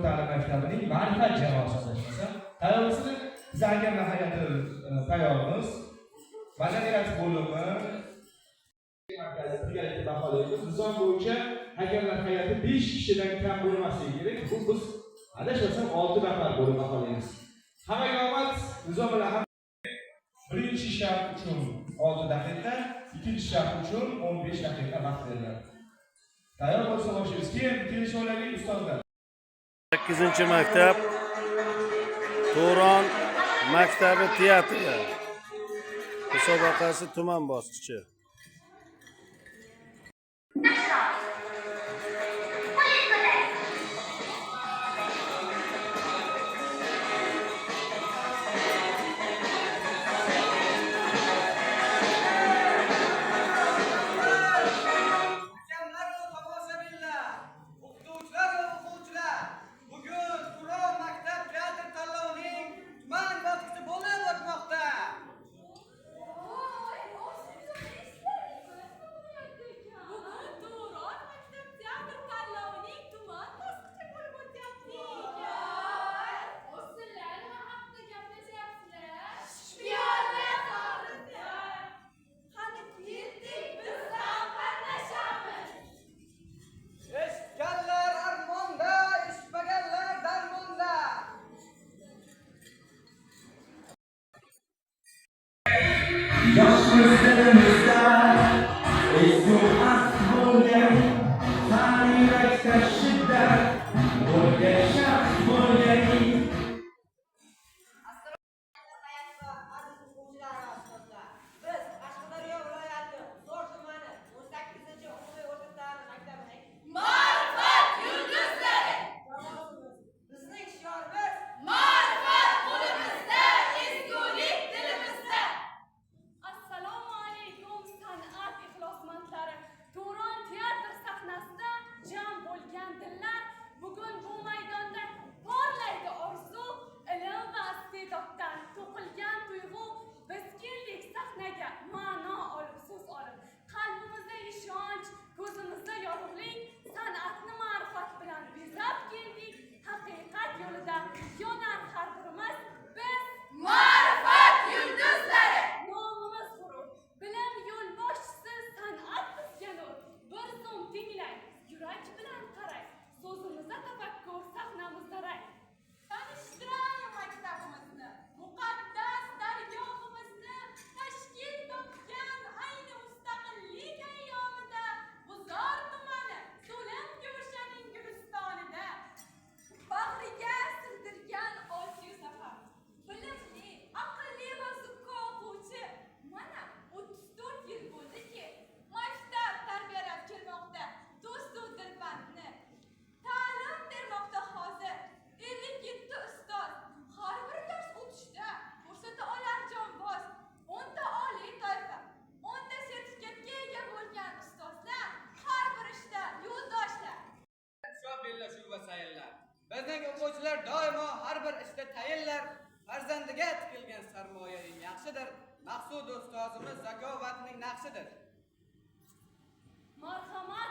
ta'lim maktabining ma'rifat jamoasi adashmasam. Tayyormisizlar? Biz agar nihoyatda tayyormiz. Madaniyat bo'limi markazi baholaymiz. Nizom bo'yicha hakamlar hay'ati 5 kishidan kam bo'lmasligi kerak. Biz adashmasam 6 nafar bo'lib baholaymiz. Hammaga omad. Nizom bilan birinchi shart uchun 6 daqiqa, ikkinchi shart uchun 15 daqiqa vaqt beriladi. Tayyor bo'lsa boshlaymiz. Keyin kelishuvlarga ustozlar. 8-maktab To'ron maktabi teatri musobaqasi tuman bosqichi. Bizning o'quvchilar doimo har bir ishda tayinlar, farzandiga tikilgan sarmoya eng yaxshidir. Maqsud ustozimiz zakovatining naqshidir. Marhamat